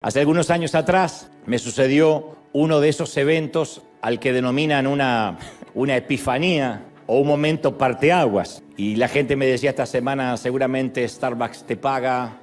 Hace algunos años atrás me sucedió uno de esos eventos al que denominan una epifanía o un momento parteaguas. Y la gente me decía esta semana, seguramente Starbucks te paga,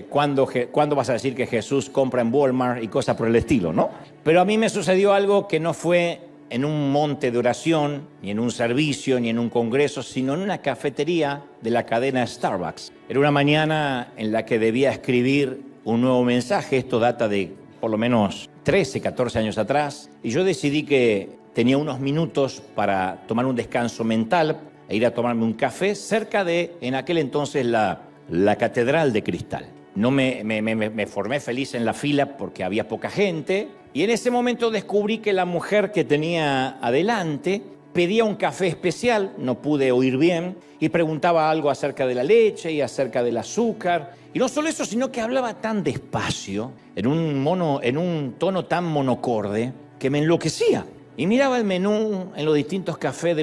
¿cuándo vas a decir que Jesús compra en Walmart y cosas por el estilo, ¿no? Pero a mí me sucedió algo que no fue en un monte de oración, ni en un servicio, ni en un congreso, sino en una cafetería de la cadena Starbucks. Era una mañana en la que debía escribir un nuevo mensaje. Esto data de por lo menos 13, 14 años atrás. Y yo decidí que tenía unos minutos para tomar un descanso mental e ir a tomarme un café cerca de, en aquel entonces, la Catedral de Cristal. No me formé feliz en la fila porque había poca gente. Y en ese momento descubrí que la mujer que tenía adelante pedía un café especial, no pude oír bien, y preguntaba algo acerca de la leche y acerca del azúcar. Y no solo eso, sino que hablaba tan despacio, en un tono tan monocorde, que me enloquecía. Y miraba el menú en los distintos cafés,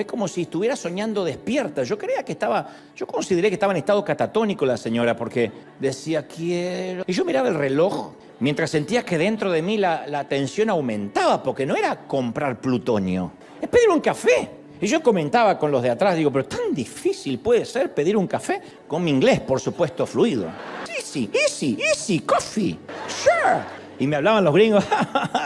como si estuviera soñando despierta. Yo consideré que estaba en estado catatónico la señora, porque decía, quiero... Y yo miraba el reloj, mientras sentía que dentro de mí la tensión aumentaba, porque no era comprar plutonio, es pedir un café. Y yo comentaba con los de atrás, digo, pero tan difícil puede ser pedir un café, con mi inglés, por supuesto, fluido. Easy, coffee, sure. Y me hablaban los gringos,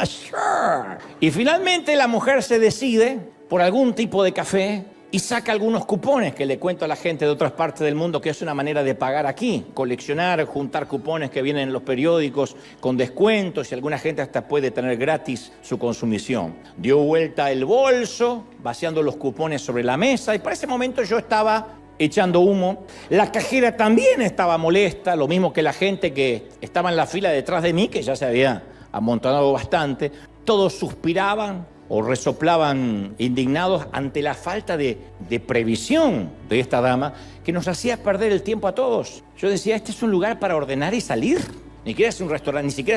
sure. Y finalmente la mujer se decide por algún tipo de café y saca algunos cupones que le cuento a la gente de otras partes del mundo que es una manera de pagar aquí. Coleccionar, juntar cupones que vienen en los periódicos con descuentos y alguna gente hasta puede tener gratis su consumición. Dio vuelta el bolso, vaciando los cupones sobre la mesa y para ese momento yo estaba echando humo. La cajera también estaba molesta, lo mismo que la gente que estaba en la fila detrás de mí, que ya se había amontonado bastante. Todos suspiraban o resoplaban indignados ante la falta de previsión de esta dama que nos hacía perder el tiempo a todos. Yo decía, este es un lugar para ordenar y salir. Ni siquiera es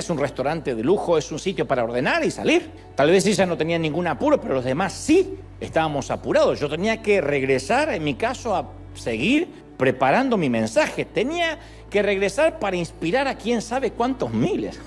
un restaurante de lujo, es un sitio para ordenar y salir. Tal vez ella no tenía ningún apuro, pero los demás sí estábamos apurados. Yo tenía que regresar, en mi caso, a seguir preparando mi mensaje. Tenía que regresar para inspirar a quién sabe cuántos miles.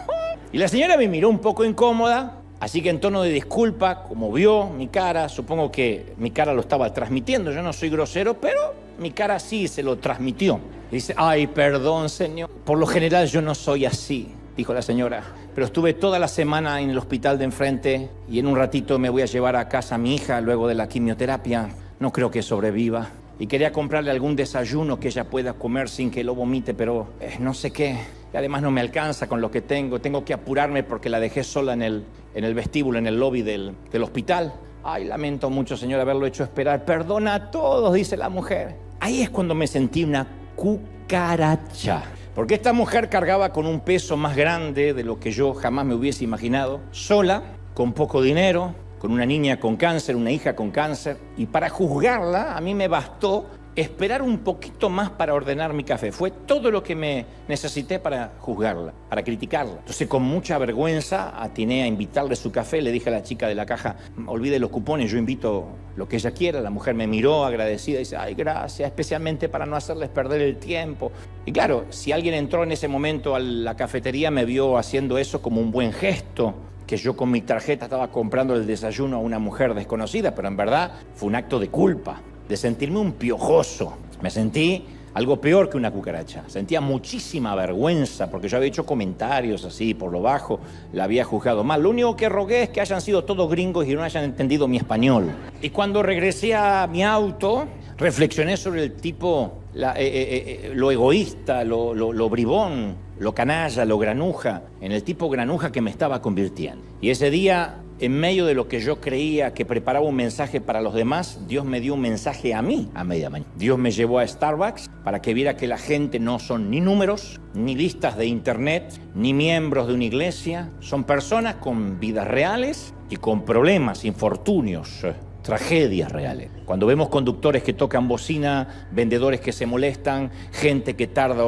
Y la señora me miró un poco incómoda, así que en tono de disculpa, como vio mi cara, supongo que mi cara lo estaba transmitiendo. Yo no soy grosero, pero mi cara sí se lo transmitió. Dice, ay, perdón, señor. Por lo general yo no soy así, dijo la señora. Pero estuve toda la semana en el hospital de enfrente y en un ratito me voy a llevar a casa a mi hija luego de la quimioterapia. No creo que sobreviva. Y quería comprarle algún desayuno que ella pueda comer sin que lo vomite, pero no sé qué. Y además no me alcanza con lo que tengo. Tengo que apurarme porque la dejé sola en el vestíbulo, en el lobby del hospital. Ay, lamento mucho, señor, haberlo hecho esperar. Perdona a todos, dice la mujer. Ahí es cuando me sentí una cucaracha. Porque esta mujer cargaba con un peso más grande de lo que yo jamás me hubiese imaginado. Sola, con poco dinero, con una niña con cáncer, una hija con cáncer. Y para juzgarla, a mí me bastó esperar un poquito más para ordenar mi café. Fue todo lo que me necesité para juzgarla, para criticarla. Entonces, con mucha vergüenza, atiné a invitarle su café. Le dije a la chica de la caja, olvide los cupones, yo invito lo que ella quiera. La mujer me miró agradecida y dice, ay, gracias, especialmente para no hacerles perder el tiempo. Y claro, si alguien entró en ese momento a la cafetería, me vio haciendo eso como un buen gesto, que yo con mi tarjeta estaba comprando el desayuno a una mujer desconocida, pero en verdad fue un acto de culpa, de sentirme un piojoso. Me sentí algo peor que una cucaracha. Sentía muchísima vergüenza porque yo había hecho comentarios así por lo bajo, la había juzgado mal. Lo único que rogué es que hayan sido todos gringos y no hayan entendido mi español. Y cuando regresé a mi auto, reflexioné sobre el tipo, lo egoísta, lo bribón, lo canalla, lo granuja, en el tipo granuja que me estaba convirtiendo. Y ese día, en medio de lo que yo creía que preparaba un mensaje para los demás, Dios me dio un mensaje a mí a media mañana. Dios me llevó a Starbucks para que viera que la gente no son ni números, ni listas de internet, ni miembros de una iglesia. Son personas con vidas reales y con problemas, infortunios, tragedias reales. Cuando vemos conductores que tocan bocina, vendedores que se molestan, gente que tarda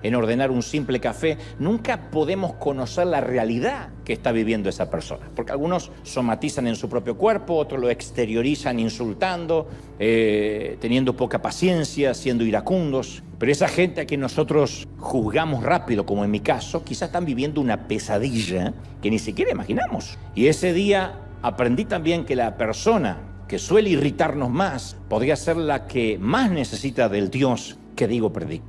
en ordenar un simple café, nunca podemos conocer la realidad que está viviendo esa persona. Porque algunos somatizan en su propio cuerpo, otros lo exteriorizan insultando, teniendo poca paciencia, siendo iracundos. Pero esa gente a quien nosotros juzgamos rápido, como en mi caso, quizás están viviendo una pesadilla que ni siquiera imaginamos. Y ese día aprendí también que la persona que suele irritarnos más podría ser la que más necesita del Dios que digo predico.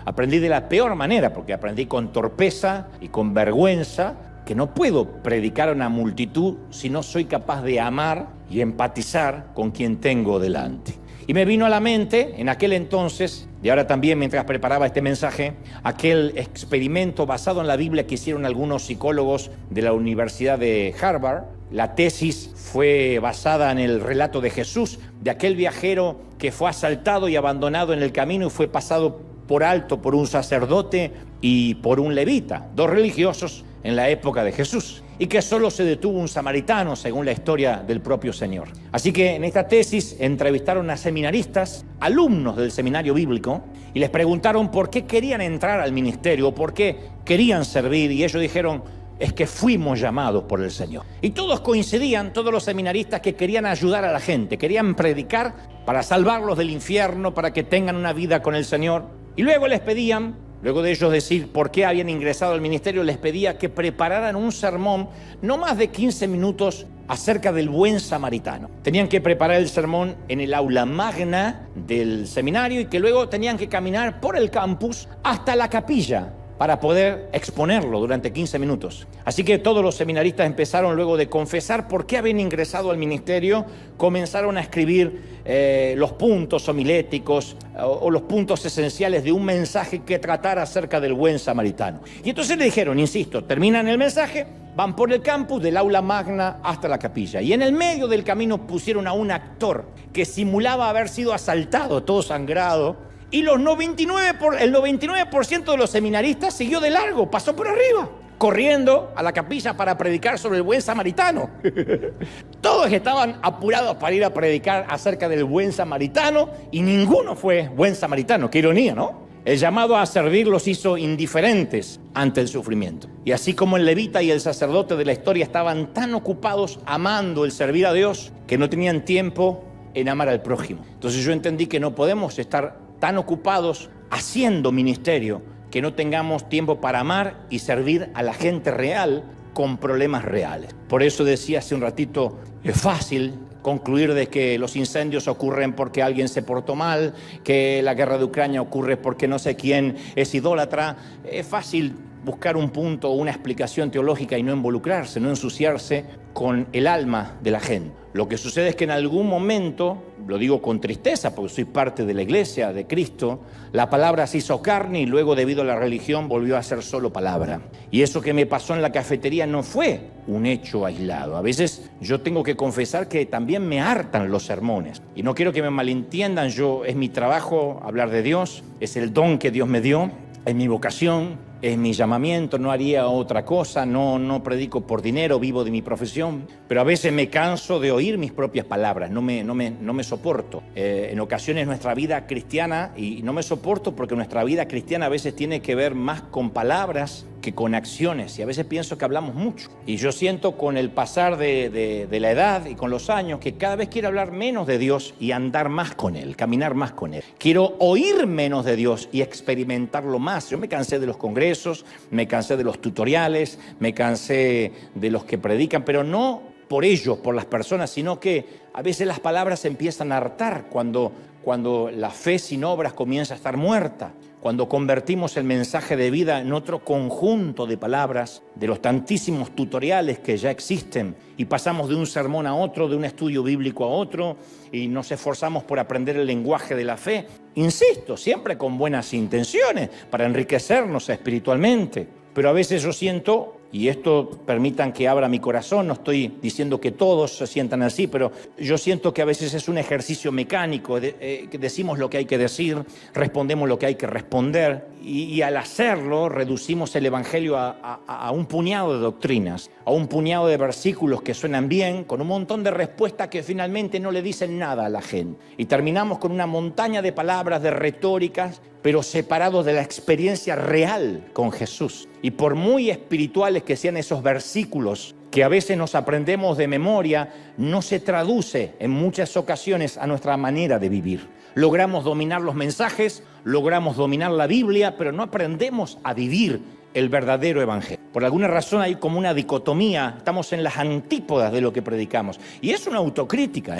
Aprendí de la peor manera, porque aprendí con torpeza y con vergüenza que no puedo predicar a una multitud si no soy capaz de amar y empatizar con quien tengo delante. Y me vino a la mente en aquel entonces, y ahora también mientras preparaba este mensaje, aquel experimento basado en la Biblia que hicieron algunos psicólogos de la Universidad de Harvard. La tesis fue basada en el relato de Jesús, de aquel viajero que fue asaltado y abandonado en el camino y fue pasado por alto por un sacerdote y por un levita, dos religiosos en la época de Jesús, y que solo se detuvo un samaritano, según la historia del propio Señor. Así que en esta tesis entrevistaron a seminaristas, alumnos del seminario bíblico, y les preguntaron por qué querían entrar al ministerio, por qué querían servir, y ellos dijeron: es que fuimos llamados por el Señor. Y todos coincidían, todos los seminaristas, que querían ayudar a la gente, querían predicar para salvarlos del infierno, para que tengan una vida con el Señor. Y luego les pedían, luego de ellos decir por qué habían ingresado al ministerio, les pedía que prepararan un sermón no más de 15 minutos acerca del buen samaritano. Tenían que preparar el sermón en el aula magna del seminario y que luego tenían que caminar por el campus hasta la capilla para poder exponerlo durante 15 minutos. Así que todos los seminaristas empezaron, luego de confesar por qué habían ingresado al ministerio, comenzaron a escribir los puntos homiléticos o los puntos esenciales de un mensaje que tratara acerca del buen samaritano. Y entonces le dijeron, insisto, terminan el mensaje, van por el campus del aula magna hasta la capilla. Y en el medio del camino pusieron a un actor que simulaba haber sido asaltado, todo sangrado, y el 99% de los seminaristas siguió de largo, pasó por arriba, corriendo a la capilla para predicar sobre el buen samaritano. Todos estaban apurados para ir a predicar acerca del buen samaritano y ninguno fue buen samaritano. Qué ironía, ¿no? El llamado a servir los hizo indiferentes ante el sufrimiento. Y así como el levita y el sacerdote de la historia estaban tan ocupados amando el servir a Dios que no tenían tiempo en amar al prójimo. Entonces yo entendí que no podemos estar tan ocupados haciendo ministerio que no tengamos tiempo para amar y servir a la gente real con problemas reales. Por eso decía hace un ratito, es fácil concluir de que los incendios ocurren porque alguien se portó mal, que la guerra de Ucrania ocurre porque no sé quién es idólatra. Es fácil buscar un punto o una explicación teológica y no involucrarse, no ensuciarse con el alma de la gente. Lo que sucede es que en algún momento, lo digo con tristeza porque soy parte de la iglesia de Cristo, la palabra se hizo carne y luego debido a la religión volvió a ser solo palabra. Y eso que me pasó en la cafetería no fue un hecho aislado. A veces yo tengo que confesar que también me hartan los sermones. Y no quiero que me malentiendan, es mi trabajo hablar de Dios, es el don que Dios me dio, es mi vocación, es mi llamamiento, no haría otra cosa, no predico por dinero, vivo de mi profesión, pero a veces me canso de oír mis propias palabras, no me soporto. En ocasiones nuestra vida cristiana, y no me soporto porque nuestra vida cristiana a veces tiene que ver más con palabras que con acciones, y a veces pienso que hablamos mucho. Y yo siento con el pasar de la edad y con los años que cada vez quiero hablar menos de Dios y andar más con Él, caminar más con Él. Quiero oír menos de Dios y experimentarlo más. Yo me cansé de los congresos, me cansé de los tutoriales, me cansé de los que predican, pero no por ellos, por las personas, sino que a veces las palabras empiezan a hartar cuando la fe sin obras comienza a estar muerta. Cuando convertimos el mensaje de vida en otro conjunto de palabras, de los tantísimos tutoriales que ya existen, y pasamos de un sermón a otro, de un estudio bíblico a otro, y nos esforzamos por aprender el lenguaje de la fe, insisto, siempre con buenas intenciones, para enriquecernos espiritualmente. Pero a veces yo siento, y esto permitan que abra mi corazón, no estoy diciendo que todos se sientan así, pero yo siento que a veces es un ejercicio mecánico, que decimos lo que hay que decir, respondemos lo que hay que responder, y al hacerlo reducimos el Evangelio a un puñado de doctrinas, a un puñado de versículos que suenan bien, con un montón de respuestas que finalmente no le dicen nada a la gente. Y terminamos con una montaña de palabras, de retóricas, pero separados de la experiencia real con Jesús. Y por muy espirituales que sean esos versículos que a veces nos aprendemos de memoria, no se traduce en muchas ocasiones a nuestra manera de vivir. Logramos dominar los mensajes, logramos dominar la Biblia, pero no aprendemos a vivir el verdadero evangelio. Por alguna razón hay como una dicotomía, estamos en las antípodas de lo que predicamos. Y es una autocrítica,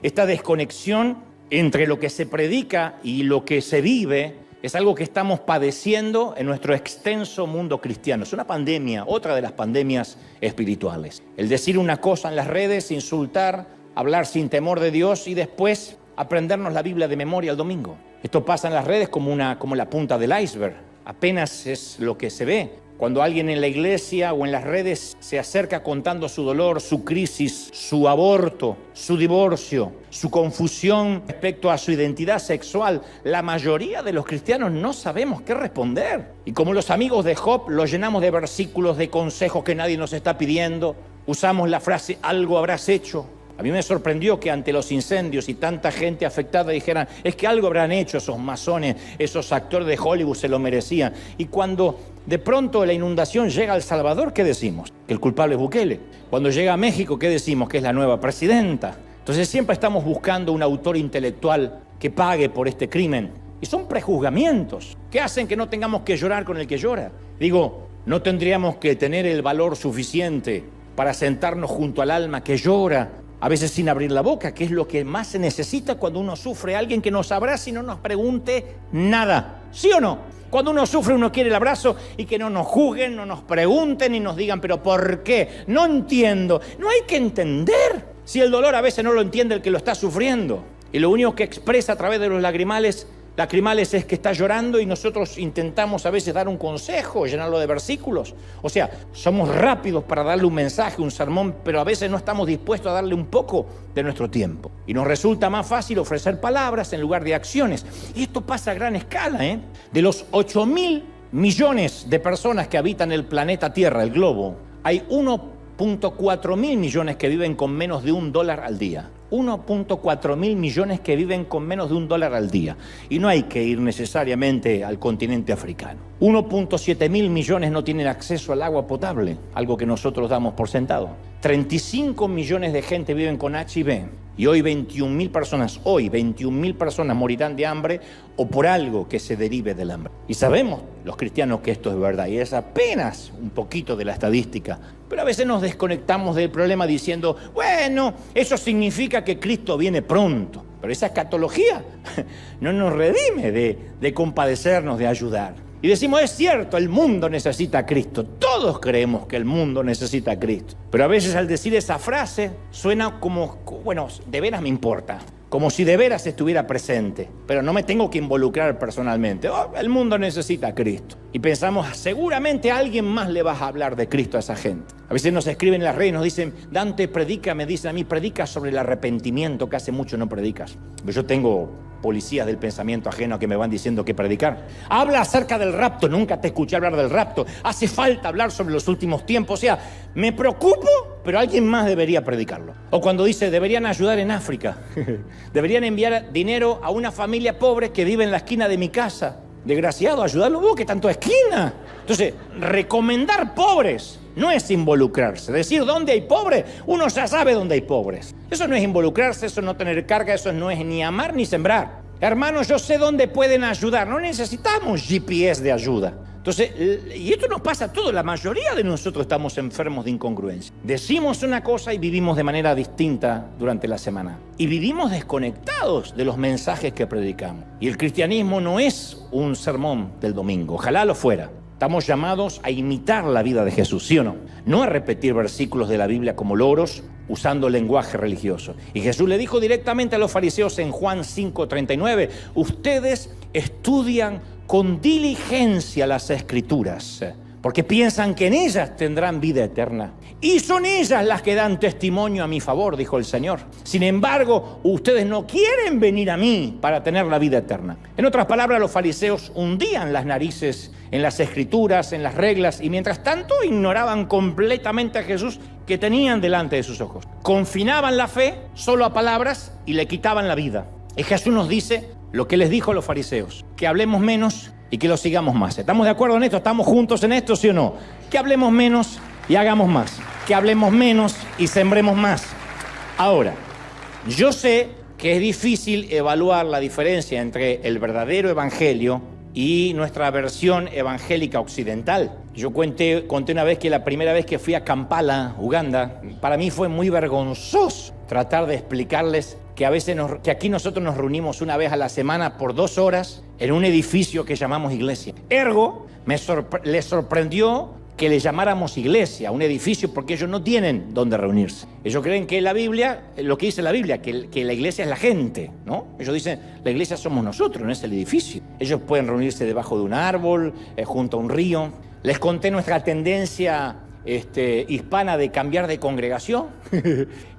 Esta desconexión entre lo que se predica y lo que se vive es algo que estamos padeciendo en nuestro extenso mundo cristiano. Es una pandemia, otra de las pandemias espirituales. El decir una cosa en las redes, insultar, hablar sin temor de Dios y después aprendernos la Biblia de memoria el domingo. Esto pasa en las redes como la punta del iceberg. Apenas es lo que se ve. Cuando alguien en la iglesia o en las redes se acerca contando su dolor, su crisis, su aborto, su divorcio, su confusión respecto a su identidad sexual, la mayoría de los cristianos no sabemos qué responder. Y como los amigos de Job, los llenamos de versículos, de consejos que nadie nos está pidiendo. Usamos la frase, algo habrás hecho. A mí me sorprendió que ante los incendios y tanta gente afectada dijeran, es que algo habrán hecho esos masones, esos actores de Hollywood se lo merecían. Y cuando de pronto la inundación llega a El Salvador, ¿qué decimos? Que el culpable es Bukele. Cuando llega a México, ¿qué decimos? Que es la nueva presidenta. Entonces siempre estamos buscando un autor intelectual que pague por este crimen. Y son prejuzgamientos que hacen que no tengamos que llorar con el que llora. Digo, no tendríamos que tener el valor suficiente para sentarnos junto al alma que llora, a veces sin abrir la boca, que es lo que más se necesita cuando uno sufre. Alguien que nos abrace y no nos pregunte nada. ¿Sí o no? Cuando uno sufre, uno quiere el abrazo y que no nos juzguen, no nos pregunten y nos digan, ¿pero por qué? No entiendo. No hay que entender. Si el dolor a veces no lo entiende el que lo está sufriendo. Y lo único que expresa a través de los lacrimales es que está llorando y nosotros intentamos a veces dar un consejo, llenarlo de versículos. O sea, somos rápidos para darle un mensaje, un sermón, pero a veces no estamos dispuestos a darle un poco de nuestro tiempo. Y nos resulta más fácil ofrecer palabras en lugar de acciones. Y esto pasa a gran escala, De los 8.000 millones de personas que habitan el planeta Tierra, el globo, hay 1.4 mil millones que viven con menos de $1 al día. 1.4 mil millones que viven con menos de $1 al día. Y no hay que ir necesariamente al continente africano. 1.7 mil millones no tienen acceso al agua potable, algo que nosotros damos por sentado. 35 millones de gente viven con HIV. Y hoy 21.000 personas morirán de hambre o por algo que se derive del hambre. Y sabemos los cristianos que esto es verdad y es apenas un poquito de la estadística. Pero a veces nos desconectamos del problema diciendo, bueno, eso significa que Cristo viene pronto. Pero esa escatología no nos redime de compadecernos, de ayudar. Y decimos, es cierto, el mundo necesita a Cristo. Todos creemos que el mundo necesita a Cristo. Pero a veces al decir esa frase suena como, bueno, de veras me importa. Como si de veras estuviera presente. Pero no me tengo que involucrar personalmente. Oh, el mundo necesita a Cristo. Y pensamos, seguramente a alguien más le vas a hablar de Cristo a esa gente. A veces nos escriben en las redes y nos dicen, Dante, predica, me dicen a mí, predica sobre el arrepentimiento, que hace mucho no predicas. Pero yo tengo policías del pensamiento ajeno que me van diciendo qué predicar. Habla acerca del rapto, nunca te escuché hablar del rapto. Hace falta hablar sobre los últimos tiempos. O sea, me preocupo, pero alguien más debería predicarlo. O cuando dice, deberían ayudar en África. Deberían enviar dinero a una familia pobre que vive en la esquina de mi casa. Desgraciado, ayudarlo vos, que tanto esquina. Entonces, recomendar pobres no es involucrarse. Decir dónde hay pobres, uno ya sabe dónde hay pobres. Eso no es involucrarse, eso no tener carga, eso no es ni amar ni sembrar. Hermanos, yo sé dónde pueden ayudar. No necesitamos GPS de ayuda. Entonces, y esto nos pasa a todos. La mayoría de nosotros estamos enfermos de incongruencia. Decimos una cosa y vivimos de manera distinta durante la semana. Y vivimos desconectados de los mensajes que predicamos. Y el cristianismo no es un sermón del domingo. Ojalá lo fuera. Estamos llamados a imitar la vida de Jesús, ¿sí o no? No a repetir versículos de la Biblia como loros usando lenguaje religioso. Y Jesús le dijo directamente a los fariseos en Juan 5:39, ustedes estudian con diligencia las Escrituras porque piensan que en ellas tendrán vida eterna. Y son ellas las que dan testimonio a mi favor, dijo el Señor. Sin embargo, ustedes no quieren venir a mí para tener la vida eterna. En otras palabras, los fariseos hundían las narices en las escrituras, en las reglas, y mientras tanto ignoraban completamente a Jesús que tenían delante de sus ojos. Confinaban la fe solo a palabras y le quitaban la vida. Y Jesús nos dice lo que les dijo a los fariseos, que hablemos menos y que lo sigamos más. ¿Estamos de acuerdo en esto? ¿Estamos juntos en esto, sí o no? Que hablemos menos y hagamos más. Que hablemos menos y sembremos más. Ahora, yo sé que es difícil evaluar la diferencia entre el verdadero evangelio y nuestra versión evangélica occidental. Yo conté una vez que la primera vez que fui a Kampala, Uganda, para mí fue muy vergonzoso tratar de explicarles que a veces que aquí nosotros nos reunimos una vez a la semana por 2 horas en un edificio que llamamos iglesia. Ergo, les sorprendió que le llamáramos iglesia a un edificio, porque ellos no tienen dónde reunirse. Ellos creen que la Biblia, lo que dice la Biblia, que la iglesia es la gente, ¿no? Ellos dicen, la iglesia somos nosotros, no es el edificio. Ellos pueden reunirse debajo de un árbol, junto a un río. Les conté nuestra tendencia hispana de cambiar de congregación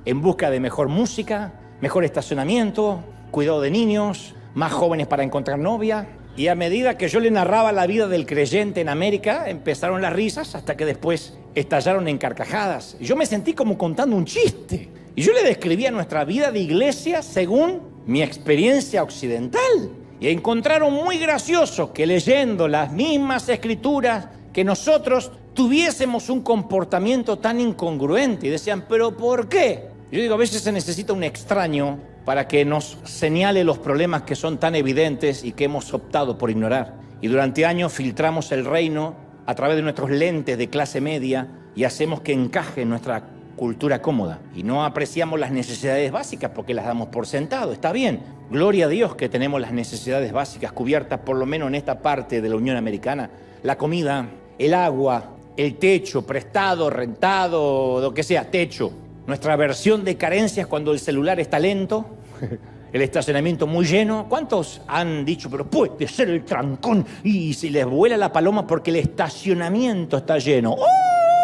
en busca de mejor música, mejor estacionamiento, cuidado de niños, más jóvenes para encontrar novia. Y a medida que yo le narraba la vida del creyente en América, empezaron las risas hasta que después estallaron en carcajadas. Y yo me sentí como contando un chiste. Y yo le describía nuestra vida de iglesia según mi experiencia occidental. Y encontraron muy gracioso que leyendo las mismas escrituras que nosotros tuviésemos un comportamiento tan incongruente. Y decían, ¿pero por qué? Yo digo, a veces se necesita un extraño para que nos señale los problemas que son tan evidentes y que hemos optado por ignorar. Y durante años filtramos el reino a través de nuestros lentes de clase media y hacemos que encaje en nuestra cultura cómoda. Y no apreciamos las necesidades básicas porque las damos por sentado. Está bien, gloria a Dios que tenemos las necesidades básicas cubiertas, por lo menos en esta parte de la Unión Americana. La comida, el agua, el techo, prestado, rentado, lo que sea, techo. Nuestra versión de carencias cuando el celular está lento, el estacionamiento muy lleno. ¿Cuántos han dicho, pero puede ser el trancón y si les vuela la paloma porque el estacionamiento está lleno? ¡Oh!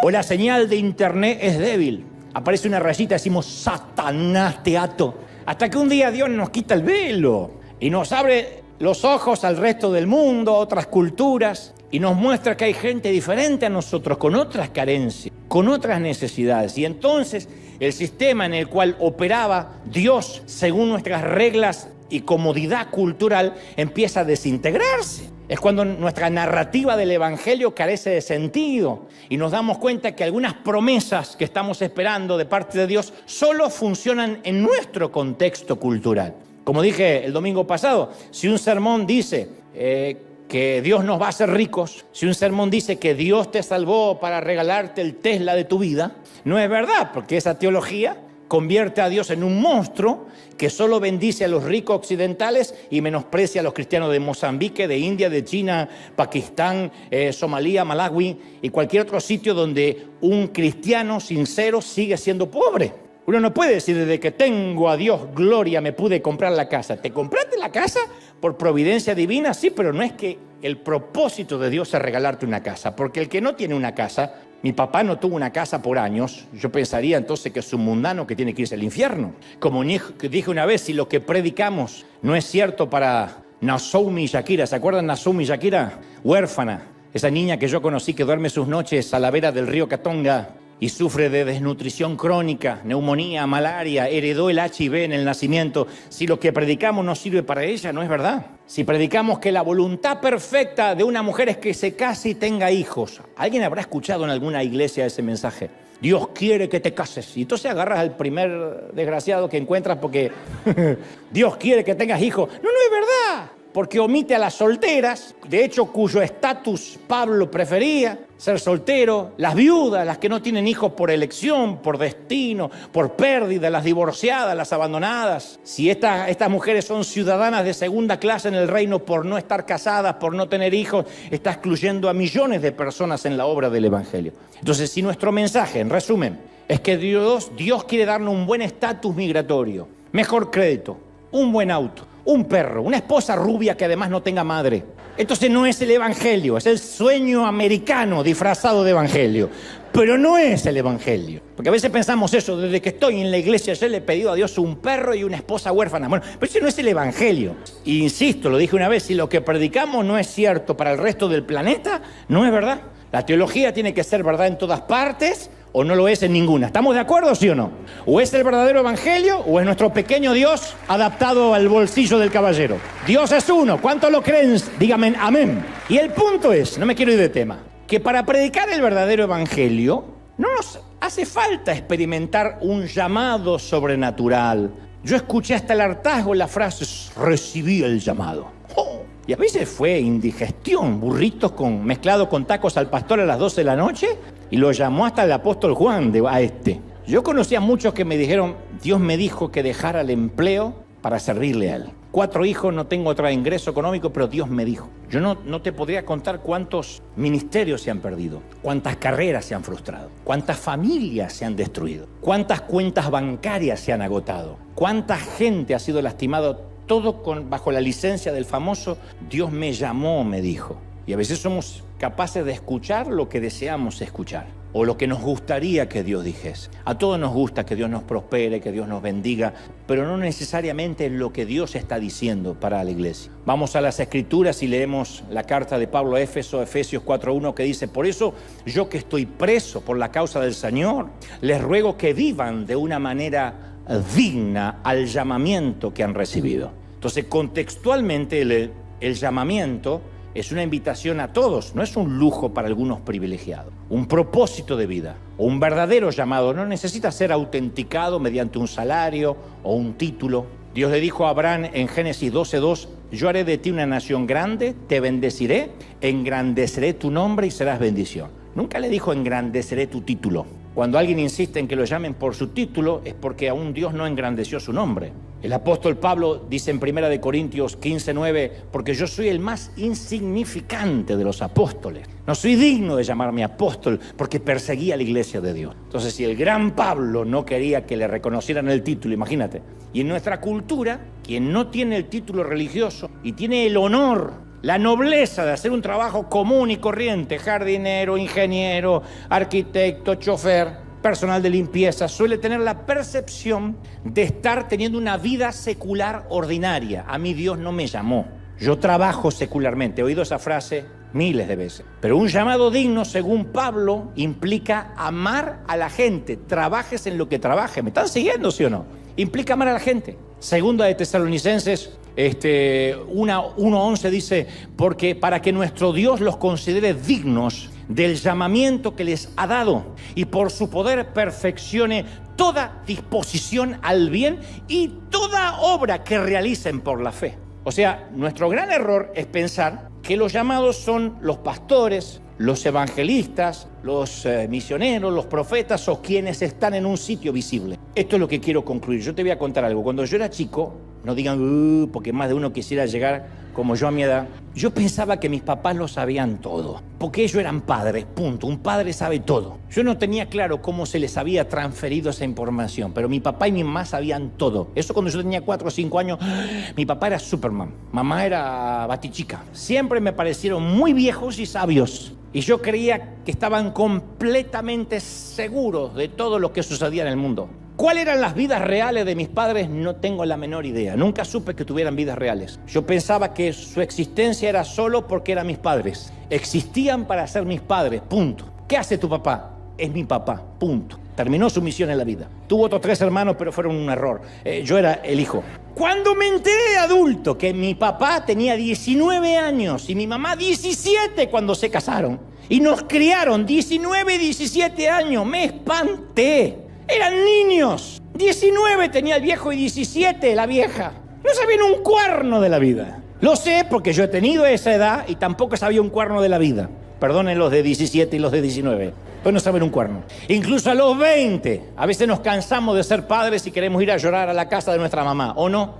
O la señal de internet es débil. Aparece una rayita y decimos, Satanás, te ato. Hasta que un día Dios nos quita el velo y nos abre los ojos al resto del mundo, a otras culturas, y nos muestra que hay gente diferente a nosotros, con otras carencias, con otras necesidades. Y entonces el sistema en el cual operaba Dios según nuestras reglas y comodidad cultural empieza a desintegrarse. Es cuando nuestra narrativa del evangelio carece de sentido y nos damos cuenta que algunas promesas que estamos esperando de parte de Dios solo funcionan en nuestro contexto cultural. Como dije el domingo pasado, si un sermón dice que Dios nos va a hacer ricos, si un sermón dice que Dios te salvó para regalarte el Tesla de tu vida, no es verdad, porque esa teología convierte a Dios en un monstruo que solo bendice a los ricos occidentales y menosprecia a los cristianos de Mozambique, de India, de China, Pakistán, Somalia, Malawi y cualquier otro sitio donde un cristiano sincero sigue siendo pobre. Uno no puede decir, desde que tengo a Dios gloria me pude comprar la casa. ¿Te compraste la casa por providencia divina? Sí, pero no es que el propósito de Dios es regalarte una casa. Porque el que no tiene una casa, mi papá no tuvo una casa por años, yo pensaría entonces que es un mundano que tiene que irse al infierno. Como dije una vez, si lo que predicamos no es cierto para Naomi y Shakira, ¿se acuerdan Naomi y Shakira? Huérfana, esa niña que yo conocí que duerme sus noches a la vera del río Katonga y sufre de desnutrición crónica, neumonía, malaria, heredó el HIV en el nacimiento. Si lo que predicamos no sirve para ella, no es verdad. Si predicamos que la voluntad perfecta de una mujer es que se case y tenga hijos, ¿alguien habrá escuchado en alguna iglesia ese mensaje? Dios quiere que te cases. Y entonces agarras al primer desgraciado que encuentras porque Dios quiere que tengas hijos. No, no es verdad. Porque omite a las solteras, de hecho cuyo estatus Pablo prefería, ser soltero, las viudas, las que no tienen hijos por elección, por destino, por pérdida, las divorciadas, las abandonadas. Si estas mujeres son ciudadanas de segunda clase en el reino por no estar casadas, por no tener hijos, está excluyendo a millones de personas en la obra del evangelio. Entonces, si nuestro mensaje, en resumen, es que Dios quiere darnos un buen estatus migratorio, mejor crédito, un buen auto, un perro, una esposa rubia que además no tenga madre, Entonces no es el evangelio, es el sueño americano disfrazado de evangelio. Pero no es el evangelio. Porque a veces pensamos eso, desde que estoy en la iglesia yo le he pedido a Dios un perro y una esposa huérfana. Bueno, pero eso no es el evangelio. Y insisto, lo dije una vez, si lo que predicamos no es cierto para el resto del planeta, no es verdad. La teología tiene que ser verdad en todas partes o no lo es en ninguna. ¿Estamos de acuerdo, sí o no? O es el verdadero evangelio o es nuestro pequeño Dios adaptado al bolsillo del caballero. Dios es uno. ¿Cuántos lo creen? Díganme amén. Y el punto es, no me quiero ir de tema, que para predicar el verdadero evangelio no nos hace falta experimentar un llamado sobrenatural. Yo escuché hasta el hartazgo la frase, recibí el llamado. ¡Oh! Y a veces fue indigestión, burritos mezclados con tacos al pastor a las 12 de la noche, y lo llamó hasta el apóstol Juan a este. Yo conocí a muchos que me dijeron, Dios me dijo que dejara el empleo para servirle a él. 4 hijos, no tengo otro ingreso económico, pero Dios me dijo. Yo no te podría contar cuántos ministerios se han perdido, cuántas carreras se han frustrado, cuántas familias se han destruido, cuántas cuentas bancarias se han agotado, cuánta gente ha sido lastimado, todo bajo la licencia del famoso Dios me llamó, me dijo. Y a veces somos capaces de escuchar lo que deseamos escuchar o lo que nos gustaría que Dios dijese. A todos nos gusta que Dios nos prospere, que Dios nos bendiga, pero no necesariamente lo que Dios está diciendo para la iglesia. Vamos a las Escrituras y leemos la carta de Pablo a Éfeso, Efesios 4:1, que dice, por eso yo que estoy preso por la causa del Señor, les ruego que vivan de una manera digna al llamamiento que han recibido. Entonces, contextualmente, el llamamiento es una invitación a todos, no es un lujo para algunos privilegiados. Un propósito de vida o un verdadero llamado no necesita ser autenticado mediante un salario o un título. Dios le dijo a Abraham en Génesis 12:2, yo haré de ti una nación grande, te bendeciré, engrandeceré tu nombre y serás bendición. Nunca le dijo engrandeceré tu título. Cuando alguien insiste en que lo llamen por su título es porque aún Dios no engrandeció su nombre. El apóstol Pablo dice en 1 Corintios 15:9, porque yo soy el más insignificante de los apóstoles. No soy digno de llamarme apóstol porque perseguía a la iglesia de Dios. Entonces, si el gran Pablo no quería que le reconocieran el título, imagínate. Y en nuestra cultura, quien no tiene el título religioso y tiene el honor, la nobleza de hacer un trabajo común y corriente, jardinero, ingeniero, arquitecto, chofer, personal de limpieza, suele tener la percepción de estar teniendo una vida secular ordinaria. A mí Dios no me llamó. Yo trabajo secularmente. He oído esa frase miles de veces. Pero un llamado digno, según Pablo, implica amar a la gente. Trabajes en lo que trabajes. ¿Me están siguiendo, sí o no? Implica amar a la gente. Segunda de Tesalonicenses 1:11 dice, porque para que nuestro Dios los considere dignos del llamamiento que les ha dado y por su poder perfeccione toda disposición al bien y toda obra que realicen por la fe. O sea, nuestro gran error es pensar que los llamados son los pastores, los evangelistas, los misioneros, los profetas o quienes están en un sitio visible. Esto es lo que quiero concluir. Yo te voy a contar algo. Cuando yo era chico, no digan, porque más de uno quisiera llegar como yo a mi edad, yo pensaba que mis papás lo sabían todo, porque ellos eran padres, punto. Un padre sabe todo. Yo no tenía claro cómo se les había transferido esa información, pero mi papá y mi mamá sabían todo. Eso cuando yo tenía 4 o 5 años, mi papá era Superman, mamá era Batichica. Siempre me parecieron muy viejos y sabios. Y yo creía que estaban completamente seguros de todo lo que sucedía en el mundo. ¿Cuáles eran las vidas reales de mis padres? No tengo la menor idea. Nunca supe que tuvieran vidas reales. Yo pensaba que su existencia era solo porque eran mis padres. Existían para ser mis padres, punto. ¿Qué hace tu papá? Es mi papá, punto. Terminó su misión en la vida. Tuvo otros 3 hermanos, pero fueron un error. Yo era el hijo. Cuando me enteré de adulto que mi papá tenía 19 años y mi mamá 17 cuando se casaron y nos criaron 19, 17 años, me espanté. Eran niños. 19 tenía el viejo y 17 la vieja. No sabían un cuerno de la vida. Lo sé porque yo he tenido esa edad y tampoco sabía un cuerno de la vida. Perdonen los de 17 y los de 19. Pues no saben un cuerno. Incluso a los 20, a veces nos cansamos de ser padres y queremos ir a llorar a la casa de nuestra mamá, ¿o no?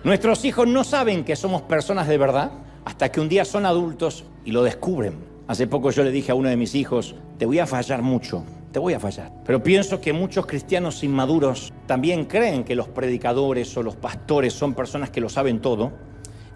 Nuestros hijos no saben que somos personas de verdad hasta que un día son adultos y lo descubren. Hace poco yo le dije a uno de mis hijos, te voy a fallar mucho, te voy a fallar. Pero pienso que muchos cristianos inmaduros también creen que los predicadores o los pastores son personas que lo saben todo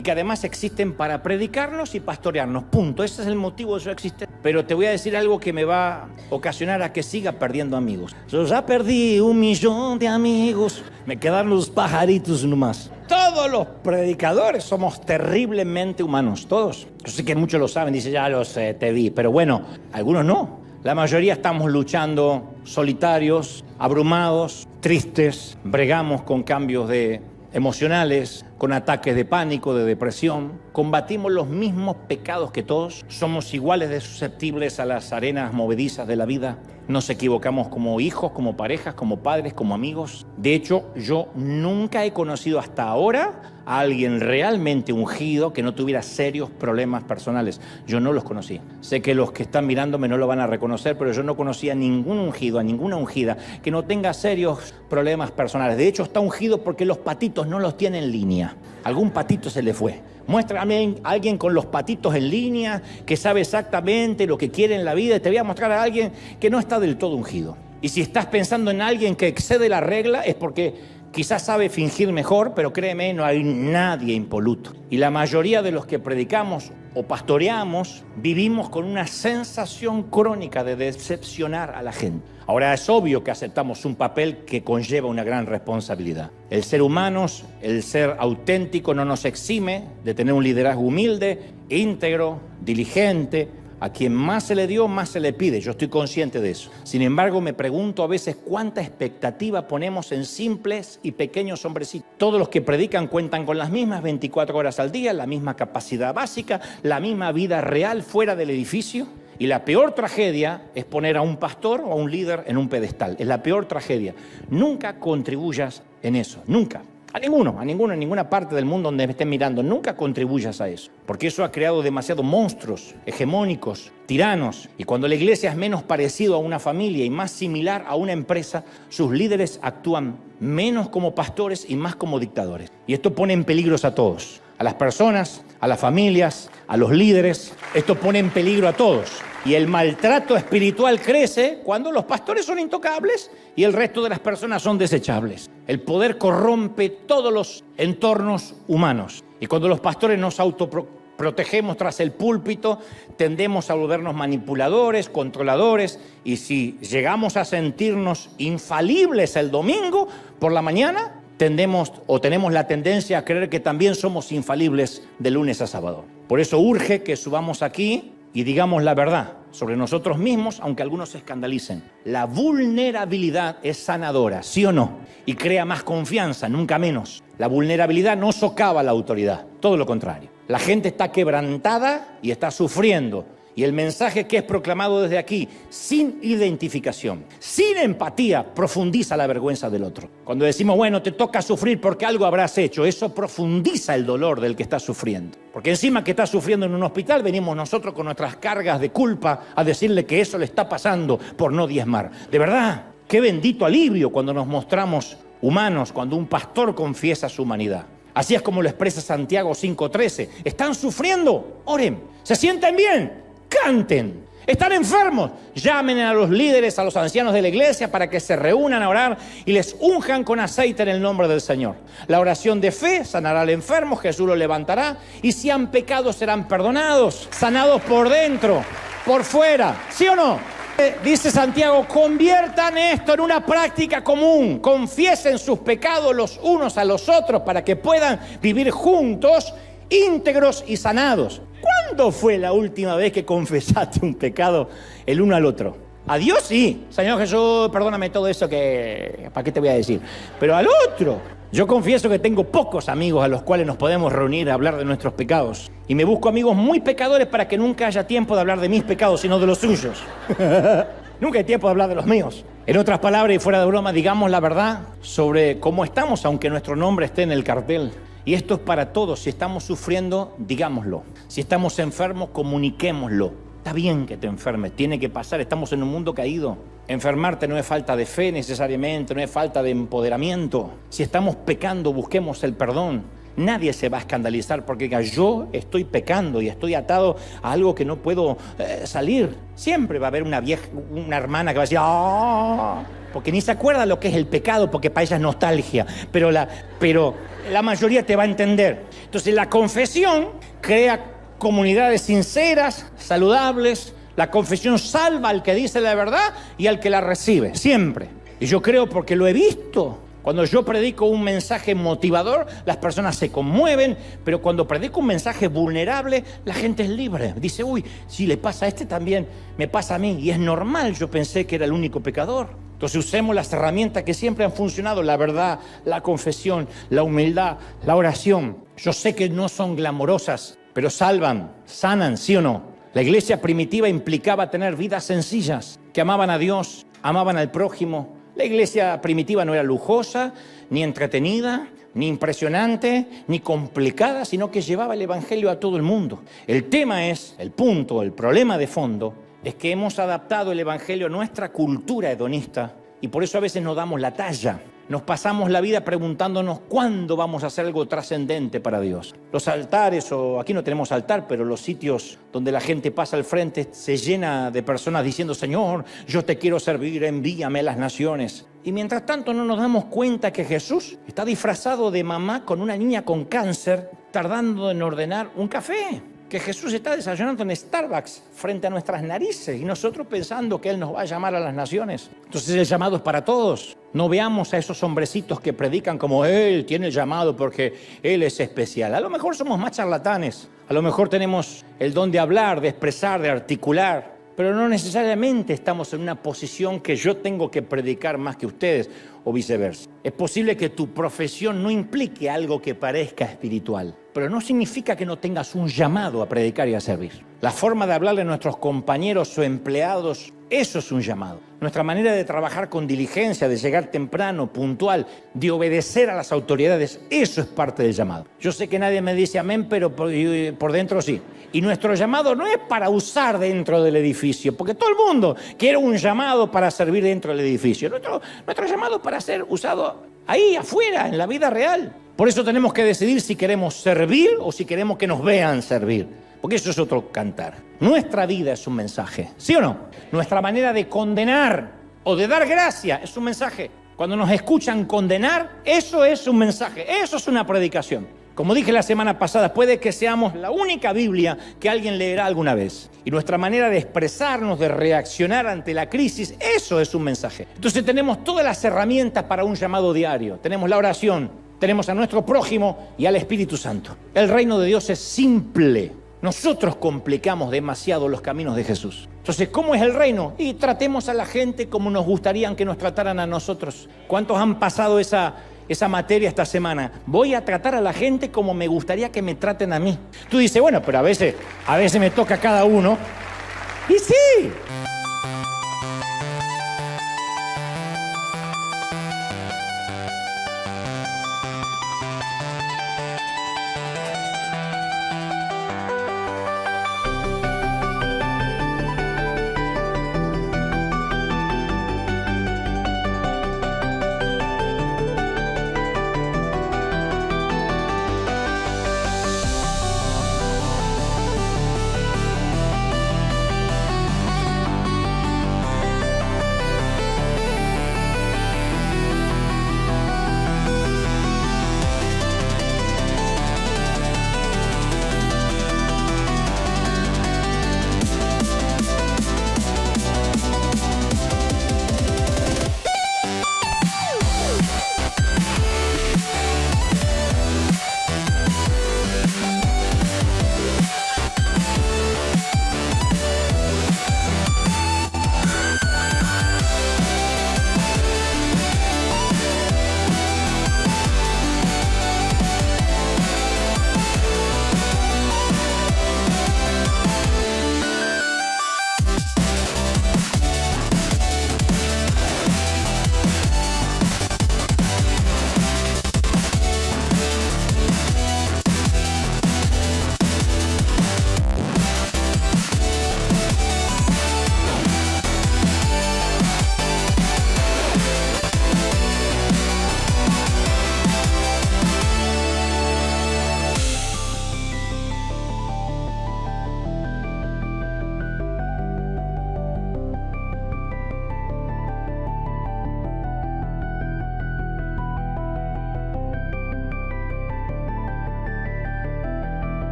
y que además existen para predicarnos y pastorearnos, punto. Ese es el motivo de su existencia. Pero te voy a decir algo que me va a ocasionar a que siga perdiendo amigos. Yo ya perdí 1 millón de amigos, me quedaron los pajaritos nomás. Todos los predicadores somos terriblemente humanos, todos. Yo sé que muchos lo saben, dice ya los te vi, pero bueno, algunos no. La mayoría estamos luchando solitarios, abrumados, tristes, bregamos con cambios emocionales, con ataques de pánico, de depresión. Combatimos los mismos pecados que todos. Somos iguales de susceptibles a las arenas movedizas de la vida. Nos equivocamos como hijos, como parejas, como padres, como amigos. De hecho, yo nunca he conocido hasta ahora a alguien realmente ungido que no tuviera serios problemas personales. Yo no los conocí. Sé que los que están mirándome no lo van a reconocer, pero yo no conocía a ningún ungido, a ninguna ungida que no tenga serios problemas personales. De hecho, está ungido porque los patitos no los tiene en línea. Algún patito se le fue. Muéstrame a alguien con los patitos en línea, que sabe exactamente lo que quiere en la vida. Y te voy a mostrar a alguien que no está del todo ungido. Y si estás pensando en alguien que excede la regla, es porque quizás sabe fingir mejor, pero créeme, no hay nadie impoluto. Y la mayoría de los que predicamos o pastoreamos, vivimos con una sensación crónica de decepcionar a la gente. Ahora, es obvio que aceptamos un papel que conlleva una gran responsabilidad. El ser humanos, el ser auténtico no nos exime de tener un liderazgo humilde, íntegro, diligente. A quien más se le dio, más se le pide. Yo estoy consciente de eso. Sin embargo, me pregunto a veces cuánta expectativa ponemos en simples y pequeños hombrecitos. Todos los que predican cuentan con las mismas 24 horas al día, la misma capacidad básica, la misma vida real fuera del edificio. Y la peor tragedia es poner a un pastor o a un líder en un pedestal. Es la peor tragedia. Nunca contribuyas en eso. Nunca. En ninguna parte del mundo donde me estén mirando, nunca contribuyas a eso. Porque eso ha creado demasiados monstruos, hegemónicos, tiranos. Y cuando la iglesia es menos parecido a una familia y más similar a una empresa, sus líderes actúan menos como pastores y más como dictadores. Y esto pone en peligro a todos. A las personas, a las familias, a los líderes. Esto pone en peligro a todos. Y el maltrato espiritual crece cuando los pastores son intocables y el resto de las personas son desechables. El poder corrompe todos los entornos humanos. Y cuando los pastores nos autoprotegemos tras el púlpito, tendemos a volvernos manipuladores, controladores. Y si llegamos a sentirnos infalibles el domingo por la mañana, tenemos la tendencia a creer que también somos infalibles de lunes a sábado. Por eso urge que subamos aquí y digamos la verdad sobre nosotros mismos, aunque algunos se escandalicen. La vulnerabilidad es sanadora, ¿sí o no? Y crea más confianza, nunca menos. La vulnerabilidad no socava la autoridad, todo lo contrario. La gente está quebrantada y está sufriendo. Y el mensaje que es proclamado desde aquí, sin identificación, sin empatía, profundiza la vergüenza del otro. Cuando decimos, bueno, te toca sufrir porque algo habrás hecho, eso profundiza el dolor del que está sufriendo. Porque encima que está sufriendo en un hospital, venimos nosotros con nuestras cargas de culpa a decirle que eso le está pasando por no diezmar. De verdad, qué bendito alivio cuando nos mostramos humanos, cuando un pastor confiesa su humanidad. Así es como lo expresa Santiago 5:13. ¿Están sufriendo? Oren. ¿Se sienten bien? Canten. ¿Están enfermos? Llamen a los líderes, a los ancianos de la iglesia para que se reúnan a orar y les unjan con aceite en el nombre del Señor. La oración de fe sanará al enfermo, Jesús lo levantará, y si han pecado serán perdonados, sanados por dentro, por fuera. ¿Sí o no? Dice Santiago, conviertan esto en una práctica común, confiesen sus pecados los unos a los otros para que puedan vivir juntos, íntegros y sanados. ¿Cuándo fue la última vez que confesaste un pecado el uno al otro? A Dios sí. Señor Jesús, perdóname todo eso que... ¿Para qué te voy a decir? Pero al otro. Yo confieso que tengo pocos amigos a los cuales nos podemos reunir a hablar de nuestros pecados. Y me busco amigos muy pecadores para que nunca haya tiempo de hablar de mis pecados, sino de los suyos. Nunca hay tiempo de hablar de los míos. En otras palabras y fuera de broma, digamos la verdad sobre cómo estamos, aunque nuestro nombre esté en el cartel. Y esto es para todos. Si estamos sufriendo, digámoslo. Si estamos enfermos, comuniquémoslo. Está bien que te enfermes, tiene que pasar. Estamos en un mundo caído. Enfermarte no es falta de fe necesariamente, no es falta de empoderamiento. Si estamos pecando, busquemos el perdón. Nadie se va a escandalizar porque diga, yo estoy pecando y estoy atado a algo que no puedo salir. Siempre va a haber una hermana que va a decir, ¡ah! Porque ni se acuerda lo que es el pecado, porque para ella es nostalgia. Pero la mayoría te va a entender. Entonces la confesión crea comunidades sinceras, saludables. La confesión salva al que dice la verdad y al que la recibe, siempre. Y yo creo, porque lo he visto. Cuando yo predico un mensaje motivador, las personas se conmueven, pero cuando predico un mensaje vulnerable, la gente es libre. Dice, uy, si le pasa a este también, me pasa a mí. Y es normal, yo pensé que era el único pecador. Entonces usemos las herramientas que siempre han funcionado, la verdad, la confesión, la humildad, la oración. Yo sé que no son glamorosas, pero salvan, sanan, ¿sí o no? La iglesia primitiva implicaba tener vidas sencillas, que amaban a Dios, amaban al prójimo. La iglesia primitiva no era lujosa, ni entretenida, ni impresionante, ni complicada, sino que llevaba el evangelio a todo el mundo. El tema es, el punto, el problema de fondo, es que hemos adaptado el evangelio a nuestra cultura hedonista y por eso a veces no damos la talla. Nos pasamos la vida preguntándonos cuándo vamos a hacer algo trascendente para Dios. Los altares, o aquí no tenemos altar, pero los sitios donde la gente pasa al frente se llena de personas diciendo, Señor, yo te quiero servir, envíame a las naciones. Y mientras tanto no nos damos cuenta que Jesús está disfrazado de mamá con una niña con cáncer, tardando en ordenar un café. Que Jesús está desayunando en Starbucks frente a nuestras narices y nosotros pensando que Él nos va a llamar a las naciones. Entonces el llamado es para todos. No veamos a esos hombrecitos que predican como Él tiene el llamado porque Él es especial. A lo mejor somos más charlatanes, a lo mejor tenemos el don de hablar, de expresar, de articular, pero no necesariamente estamos en una posición que yo tengo que predicar más que ustedes o viceversa. Es posible que tu profesión no implique algo que parezca espiritual, pero no significa que no tengas un llamado a predicar y a servir. La forma de hablarle a nuestros compañeros o empleados, eso es un llamado. Nuestra manera de trabajar con diligencia, de llegar temprano, puntual, de obedecer a las autoridades, eso es parte del llamado. Yo sé que nadie me dice amén, pero por dentro sí. Y nuestro llamado no es para usar dentro del edificio, porque todo el mundo quiere un llamado para servir dentro del edificio. Nuestro llamado es para ser usado ahí, afuera, en la vida real. Por eso tenemos que decidir si queremos servir o si queremos que nos vean servir. Porque eso es otro cantar. Nuestra vida es un mensaje, ¿sí o no? Nuestra manera de condenar o de dar gracia es un mensaje. Cuando nos escuchan condenar, eso es un mensaje, eso es una predicación. Como dije la semana pasada, puede que seamos la única Biblia que alguien leerá alguna vez. Y nuestra manera de expresarnos, de reaccionar ante la crisis, eso es un mensaje. Entonces tenemos todas las herramientas para un llamado diario. Tenemos la oración, tenemos a nuestro prójimo y al Espíritu Santo. El reino de Dios es simple. Nosotros complicamos demasiado los caminos de Jesús. Entonces, ¿cómo es el reino? Y tratemos a la gente como nos gustaría que nos trataran a nosotros. ¿Cuántos han pasado esa materia esta semana? Voy a tratar a la gente como me gustaría que me traten a mí. Tú dices, bueno, pero a veces me toca a cada uno. Y sí,